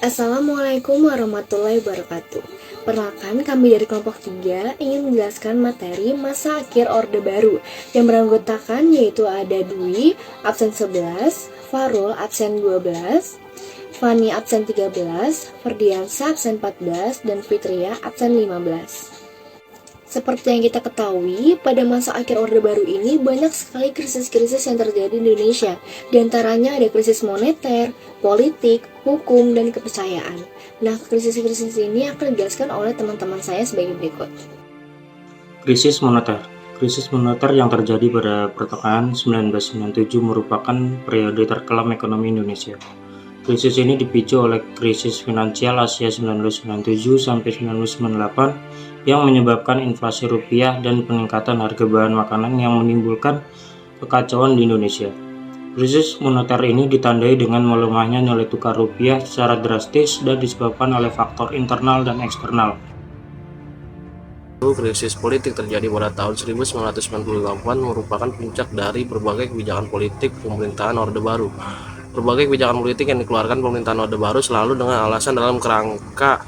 Assalamualaikum warahmatullahi wabarakatuh. Perkenalkan, kami dari kelompok 3 ingin menjelaskan materi masa akhir Orde Baru yang beranggotakan yaitu ada Dwi, absen 11, Farul, absen 12, Fani, absen 13, Ferdiansa, absen 14, dan Fitria, absen 15. Seperti yang kita ketahui, pada masa akhir Orde Baru ini banyak sekali krisis-krisis yang terjadi di Indonesia. Di antaranya ada krisis moneter, politik, hukum, dan kepercayaan. Nah, krisis-krisis ini akan dijelaskan oleh teman-teman saya sebagai berikut. Krisis moneter. Krisis moneter yang terjadi pada pertengahan 1997 merupakan periode terkelam ekonomi Indonesia. Krisis ini dipicu oleh krisis finansial Asia 1997 sampai 1998 yang menyebabkan inflasi rupiah dan peningkatan harga bahan makanan yang menimbulkan kekacauan di Indonesia. Krisis moneter ini ditandai dengan melemahnya nilai tukar rupiah secara drastis dan disebabkan oleh faktor internal dan eksternal. Krisis politik terjadi pada tahun 1998 merupakan puncak dari berbagai kebijakan politik pemerintahan Orde Baru. Berbagai kebijakan politik yang dikeluarkan pemerintahan Orde Baru selalu dengan alasan dalam kerangka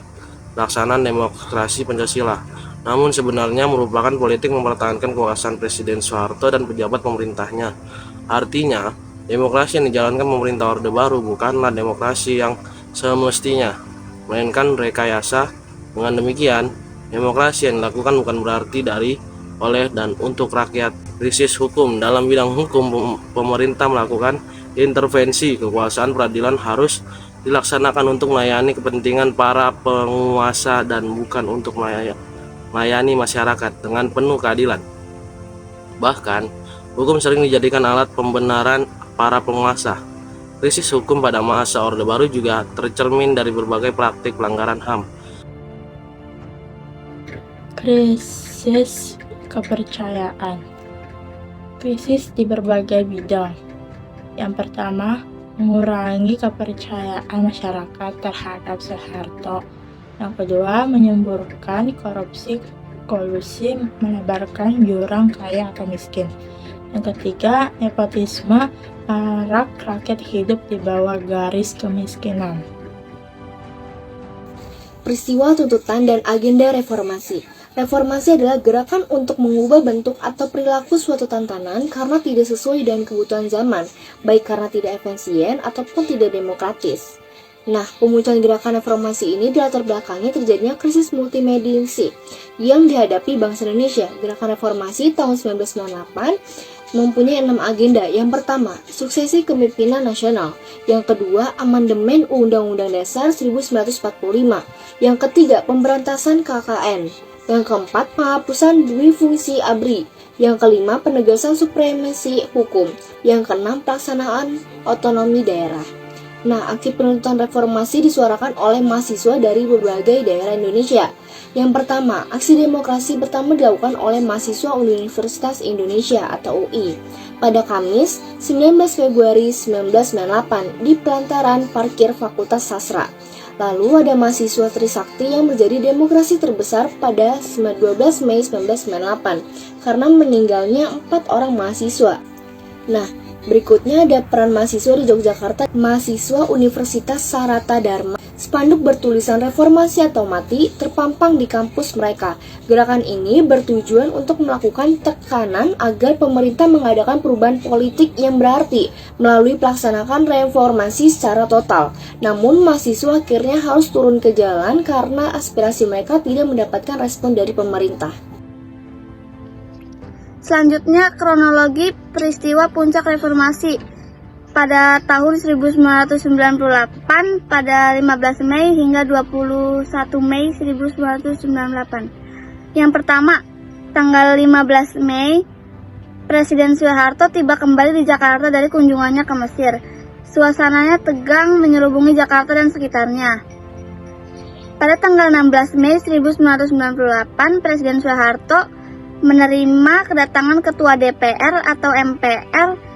pelaksanaan demokrasi Pancasila. Namun sebenarnya merupakan politik mempertahankan kekuasaan Presiden Soeharto dan pejabat pemerintahnya. Artinya, demokrasi yang dijalankan pemerintah Orde Baru bukanlah demokrasi yang semestinya, melainkan rekayasa. Dengan demikian, demokrasi yang dilakukan bukan berarti dari, oleh, dan untuk rakyat. Krisis hukum. Dalam bidang hukum, pemerintah melakukan intervensi. Kekuasaan peradilan harus dilaksanakan untuk melayani kepentingan para penguasa dan bukan untuk melayani masyarakat dengan penuh keadilan. Bahkan, hukum sering dijadikan alat pembenaran para penguasa. Krisis hukum pada masa Orde Baru juga tercermin dari berbagai praktik pelanggaran HAM. Krisis kepercayaan. Krisis di berbagai bidang. Yang pertama, mengurangi kepercayaan masyarakat terhadap Soeharto. Yang kedua, menyemburkan korupsi, kolusi, melebarkan jurang kaya atau miskin. Yang ketiga, nepotisme, marak rakyat hidup di bawah garis kemiskinan. Peristiwa tuntutan dan agenda reformasi. Reformasi adalah gerakan untuk mengubah bentuk atau perilaku suatu tatanan karena tidak sesuai dengan kebutuhan zaman, baik karena tidak efisien ataupun tidak demokratis. Nah, pemunculan gerakan reformasi ini dilatar belakangnya terjadinya krisis multimediasi yang dihadapi bangsa Indonesia. Gerakan reformasi tahun 1998 mempunyai 6 agenda. Yang pertama, suksesi kepemimpinan nasional. Yang kedua, amandemen Undang-Undang Dasar 1945. Yang ketiga, pemberantasan KKN. Yang keempat, penghapusan duifungsi ABRI. Yang kelima, penegasan supremasi hukum. Yang keenam, pelaksanaan otonomi daerah. Nah, aksi penuntutan reformasi disuarakan oleh mahasiswa dari berbagai daerah Indonesia. Yang pertama, aksi demokrasi pertama dilakukan oleh mahasiswa Universitas Indonesia atau UI pada Kamis 19 Februari 1998 di pelataran parkir Fakultas Sastra. Lalu ada mahasiswa Trisakti yang menjadi demokrasi terbesar pada 12 Mei 1998 karena meninggalnya 4 orang mahasiswa. Nah, berikutnya ada peran mahasiswa di Yogyakarta, mahasiswa Universitas Sarata Dharma. Spanduk bertulisan reformasi atau mati terpampang di kampus mereka. Gerakan ini bertujuan untuk melakukan tekanan agar pemerintah mengadakan perubahan politik yang berarti melalui pelaksanaan reformasi secara total. Namun mahasiswa akhirnya harus turun ke jalan karena aspirasi mereka tidak mendapatkan respon dari pemerintah. Selanjutnya, kronologi peristiwa puncak reformasi pada tahun 1998 pada 15 Mei hingga 21 Mei 1998. Yang pertama, tanggal 15 Mei, Presiden Soeharto tiba kembali di Jakarta dari kunjungannya ke Mesir. Suasananya tegang menyelubungi Jakarta dan sekitarnya. Pada tanggal 16 Mei 1998, Presiden Soeharto menerima kedatangan Ketua DPR atau MPR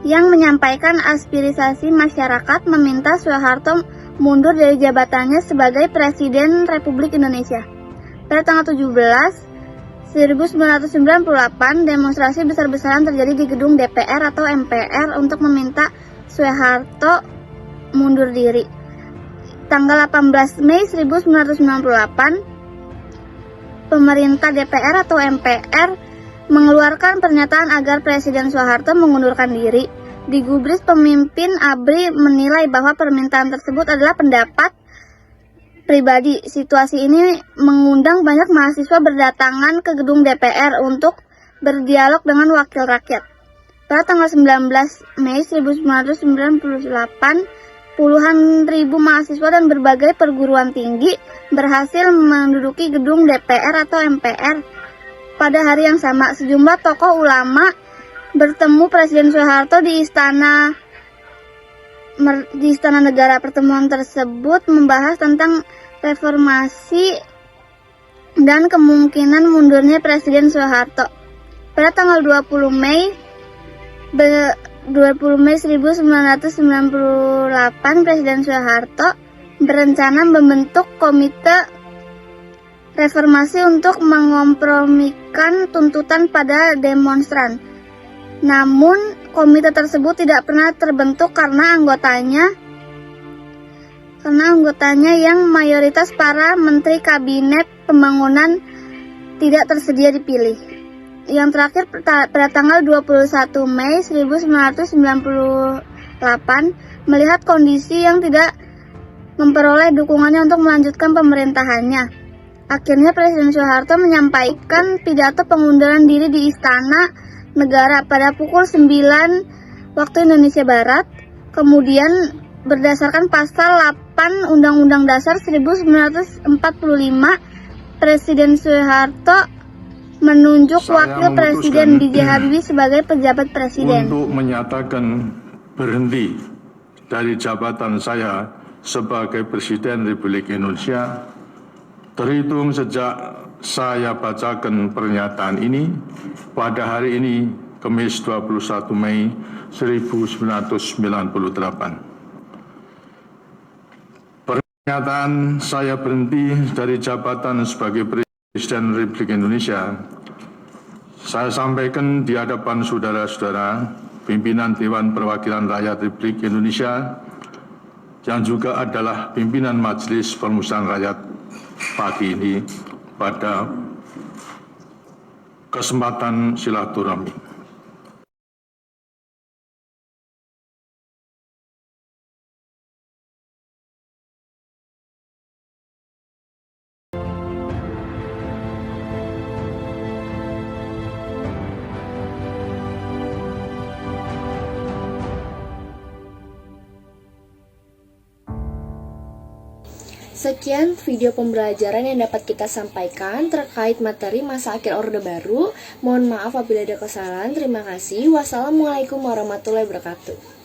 yang menyampaikan aspirasi masyarakat meminta Soeharto mundur dari jabatannya sebagai Presiden Republik Indonesia. Pada tanggal 17 1998, demonstrasi besar-besaran terjadi di gedung DPR atau MPR untuk meminta Soeharto mundur diri. tanggal 18 Mei 1998, pemerintah DPR atau MPR mengeluarkan pernyataan agar Presiden Soeharto mengundurkan diri. Di Gubris, pemimpin ABRI menilai bahwa permintaan tersebut adalah pendapat pribadi. Situasi ini mengundang banyak mahasiswa berdatangan ke gedung DPR untuk berdialog dengan wakil rakyat. Pada tanggal 19 Mei 1998, puluhan ribu mahasiswa dan berbagai perguruan tinggi berhasil menduduki gedung DPR atau MPR. Pada hari yang sama, sejumlah tokoh ulama bertemu Presiden Soeharto di Istana Negara. Pertemuan tersebut membahas tentang reformasi dan kemungkinan mundurnya Presiden Soeharto. Pada tanggal 20 Mei 1998, Presiden Soeharto berencana membentuk komite reformasi untuk mengkompromikan tuntutan pada demonstran. Namun, komite tersebut tidak pernah terbentuk karena anggotanya yang mayoritas para menteri kabinet pembangunan tidak tersedia dipilih. Yang terakhir, pada tanggal 21 Mei 1998, melihat kondisi yang tidak memperoleh dukungannya untuk melanjutkan pemerintahannya, akhirnya Presiden Soeharto menyampaikan pidato pengunduran diri di Istana Negara pada pukul 9 waktu Indonesia Barat. Kemudian berdasarkan pasal 8 Undang-Undang Dasar 1945, Presiden Soeharto menunjuk Wakil Presiden B.J. Habibie sebagai pejabat presiden. Untuk menyatakan berhenti dari jabatan saya sebagai Presiden Republik Indonesia terhitung sejak saya bacakan pernyataan ini pada hari ini, Kamis 21 Mei 1998. Pernyataan saya berhenti dari jabatan sebagai Presiden Republik Indonesia saya sampaikan di hadapan saudara-saudara pimpinan Dewan Perwakilan Rakyat Republik Indonesia yang juga adalah pimpinan Majelis Permusyawaratan Rakyat pagi ini pada kesempatan silaturahmi. Sekian video pembelajaran yang dapat kita sampaikan terkait materi masa akhir Orde Baru. Mohon maaf apabila ada kesalahan. Terima kasih. Wassalamualaikum warahmatullahi wabarakatuh.